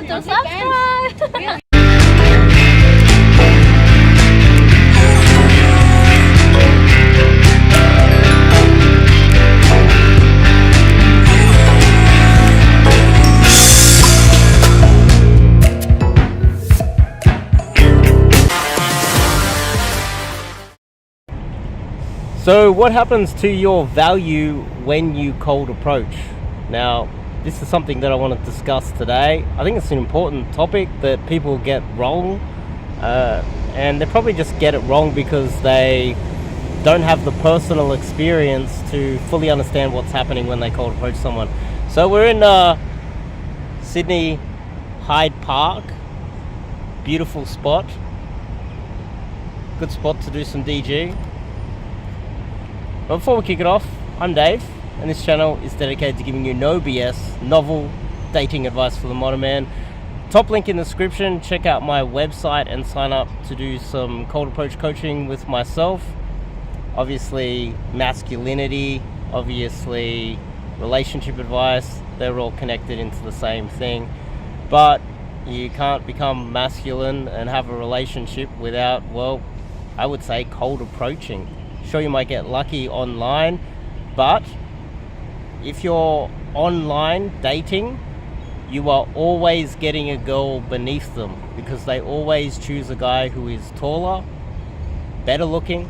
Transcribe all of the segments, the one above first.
forget to subscribe. So what happens to your value when you cold approach? Now, this is something that I want to discuss today. I think it's an important topic that people get wrong, and they probably just get it wrong because they don't have the personal experience to fully understand what's happening when they cold approach someone. So we're in Sydney Hyde Park, beautiful spot, good spot to do some DG. But before we kick it off, I'm Dave, and this channel is dedicated to giving you no BS, novel dating advice for the modern man. Top link in the description, check out my website and sign up to do some cold approach coaching with myself. Obviously masculinity, obviously relationship advice, they're all connected into the same thing. But you can't become masculine and have a relationship without, well, I would say cold approaching. Sure, you might get lucky online, but if you're online dating, you are always getting a girl beneath them because they always choose a guy who is taller, better looking,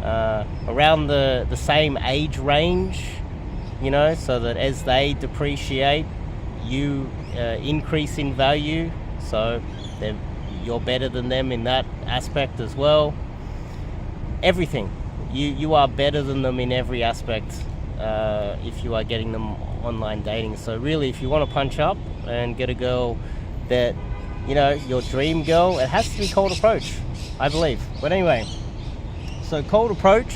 around the same age range, you know, so that as they depreciate, you increase in value, so you're better than them in that aspect as well. Everything. You are better than them in every aspect if you are getting them online dating. So really, if you want to punch up and get a girl that, you know, your dream girl, it has to be cold approach, I believe. But anyway, so cold approach,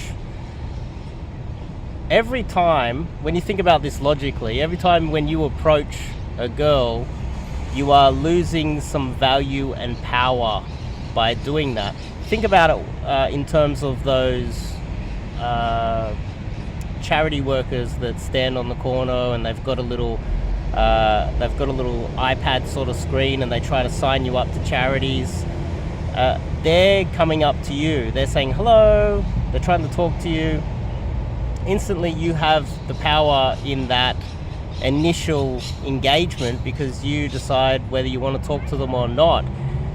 every time, when you think about this logically, every time when you approach a girl, you are losing some value and power by doing that. Think about it in terms of those charity workers that stand on the corner and they've got a little iPad sort of screen and they try to sign you up to charities. They're coming up to you. They're saying hello. They're trying to talk to you. Instantly, you have the power in that initial engagement because you decide whether you want to talk to them or not.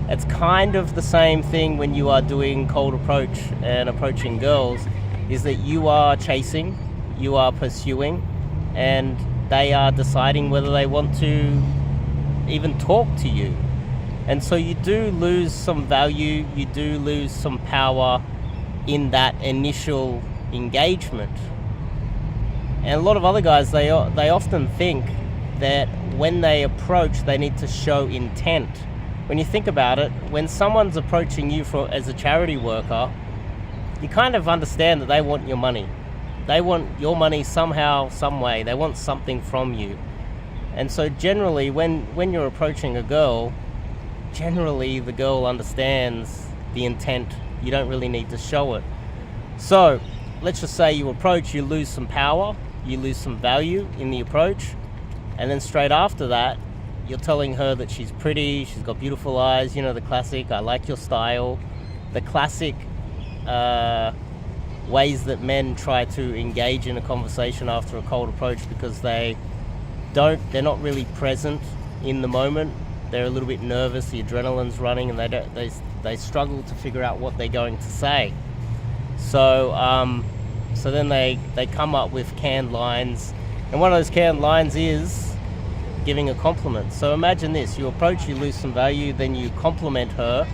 It's kind of the same thing when you are doing cold approach and approaching girls, is that you are chasing, you are pursuing, and they are deciding whether they want to even talk to you. And so you do lose some value, you do lose some power in that initial engagement. And a lot of other guys, they often think that when they approach, they need to show intent. When you think about it, when someone's approaching you as a charity worker, you kind of understand that they want your money. They want your money somehow, some way. They want something from you. And so generally, when you're approaching a girl, generally the girl understands the intent. You don't really need to show it. So let's just say you approach, you lose some power, you lose some value in the approach, and then straight after that, you're telling her that she's pretty, she's got beautiful eyes, you know, the classic, I like your style, the classic ways that men try to engage in a conversation after a cold approach because they're not really present in the moment. They're a little bit nervous, the adrenaline's running, and they struggle to figure out what they're going to say. So then they come up with canned lines, and one of those canned lines is giving a compliment. So imagine this, you approach, you lose some value, then you compliment her,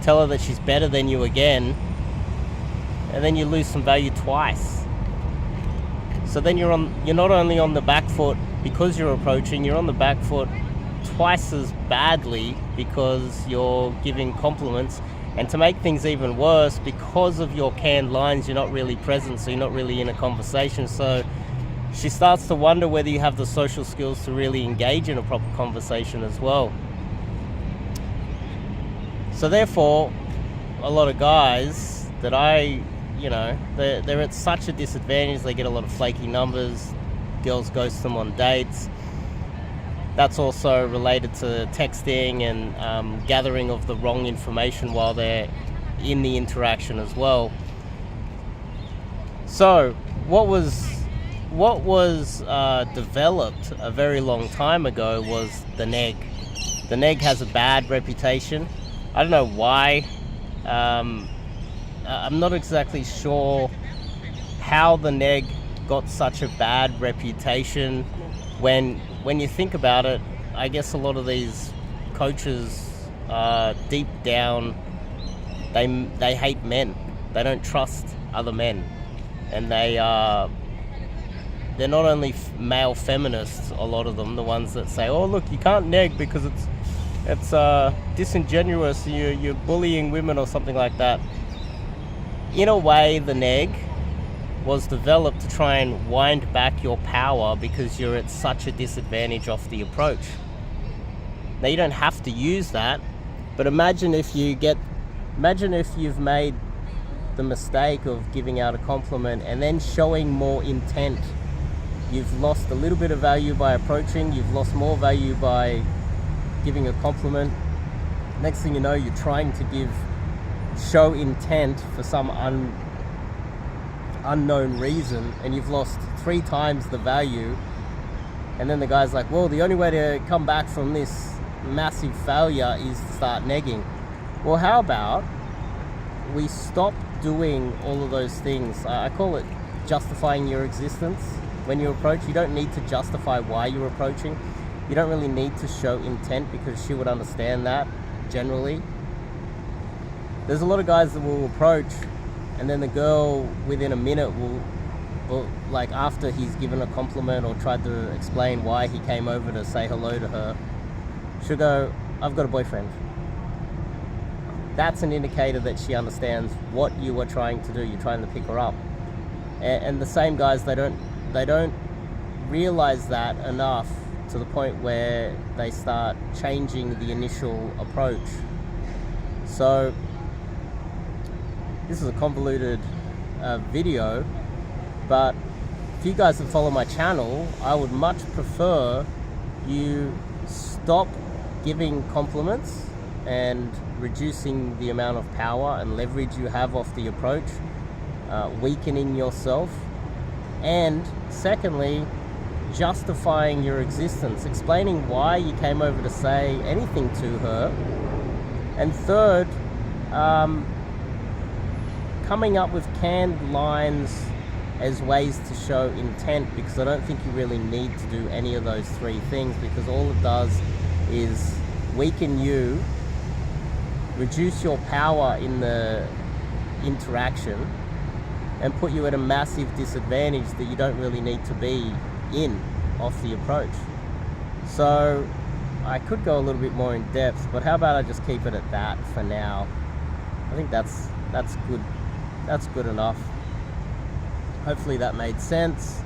tell her that she's better than you again, and then you lose some value twice. So then you're not only on the back foot because you're approaching, you're on the back foot twice as badly because you're giving compliments. And to make things even worse, because of your canned lines, you're not really present, so you're not really in a conversation. So she starts to wonder whether you have the social skills to really engage in a proper conversation as well. So therefore, a lot of guys that they're at such a disadvantage. They get a lot of flaky numbers, girls ghost them on dates. that's also related to texting and gathering of the wrong information while they're in the interaction as well. So what was developed a very long time ago was the neg. The neg has a bad reputation. I don't know why. I'm not exactly sure how the neg got such a bad reputation. When you think about it, I guess a lot of these coaches, deep down, they hate men. They don't trust other men, and they're not only male feminists. A lot of them, the ones that say, "Oh, look, you can't neg because it's disingenuous. You're bullying women or something like that." In a way, the neg was developed to try and wind back your power because you're at such a disadvantage off the approach. Now, you don't have to use that, but imagine if you've made the mistake of giving out a compliment and then showing more intent. You've lost a little bit of value by approaching, you've lost more value by giving a compliment. Next thing you know, you're trying to show intent for some unknown reason, and you've lost 3 times the value. And then the guy's like, well, the only way to come back from this massive failure is to start negging. Well, how about we stop doing all of those things? I call it justifying your existence. When you approach, you don't need to justify why you're approaching. You don't really need to show intent because she would understand that generally. There's a lot of guys that will approach, and then the girl within a minute will, like after he's given a compliment or tried to explain why he came over to say hello to her, she'll go, "I've got a boyfriend." That's an indicator that she understands what you are trying to do. You're trying to pick her up. And the same guys, they don't realize that enough to the point where they start changing the initial approach. So this is a convoluted video, but if you guys that follow my channel, I would much prefer you stop giving compliments and reducing the amount of power and leverage you have off the approach, weakening yourself, and secondly, justifying your existence, explaining why you came over to say anything to her, and third, coming up with canned lines as ways to show intent, because I don't think you really need to do any of those 3 things, because all it does is weaken you, reduce your power in the interaction, and put you at a massive disadvantage that you don't really need to be in off the approach. So I could go a little bit more in depth, but how about I just keep it at that for now? I think that's good. That's good enough. Hopefully that made sense.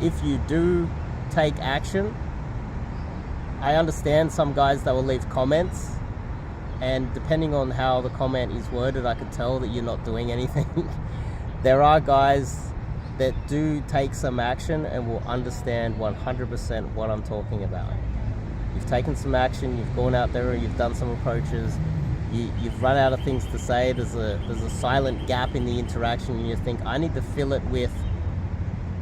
If you do take action, I understand some guys that will leave comments, and depending on how the comment is worded, I could tell that you're not doing anything. There are guys that do take some action and will understand 100% what I'm talking about. You've taken some action, you've gone out there, you've done some approaches, you've run out of things to say, there's a silent gap in the interaction, and you think, I need to fill it with,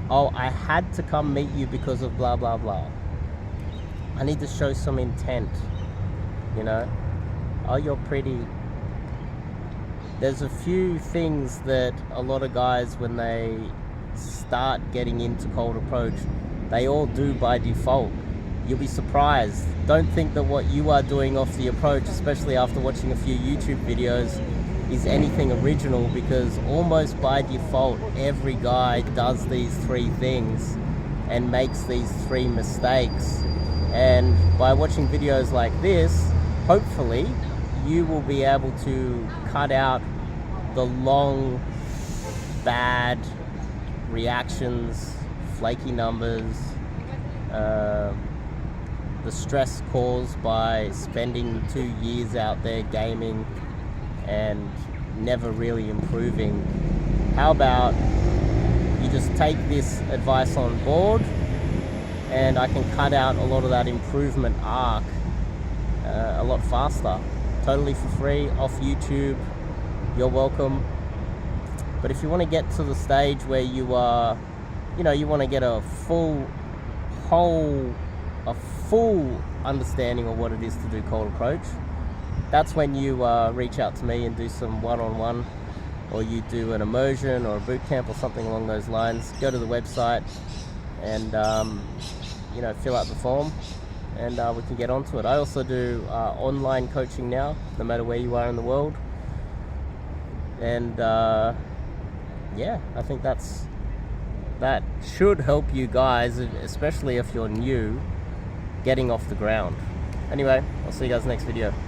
oh, I had to come meet you because of blah, blah, blah. I need to show some intent, you know? Oh, you're pretty. There's a few things that a lot of guys, when they start getting into cold approach, they all do by default. You'll be surprised. Don't think that what you are doing off the approach, especially after watching a few YouTube videos, is anything original, because almost by default, every guy does these 3 things and makes these 3 mistakes. And by watching videos like this, hopefully, you will be able to cut out the long, bad reactions, flaky numbers, the stress caused by spending 2 years out there gaming and never really improving. How about you just take this advice on board and I can cut out a lot of that improvement arc a lot faster, totally for free, off YouTube. You're welcome. But if you want to get to the stage where you are, you want to get a full understanding of what it is to do cold approach, that's when you reach out to me and do some one-on-one, or you do an immersion or a boot camp or something along those lines. Go to the website and fill out the form, and we can get onto it. I also do online coaching now, no matter where you are in the world. And I think that should help you guys, especially if you're new, getting off the ground. Anyway, I'll see you guys next video.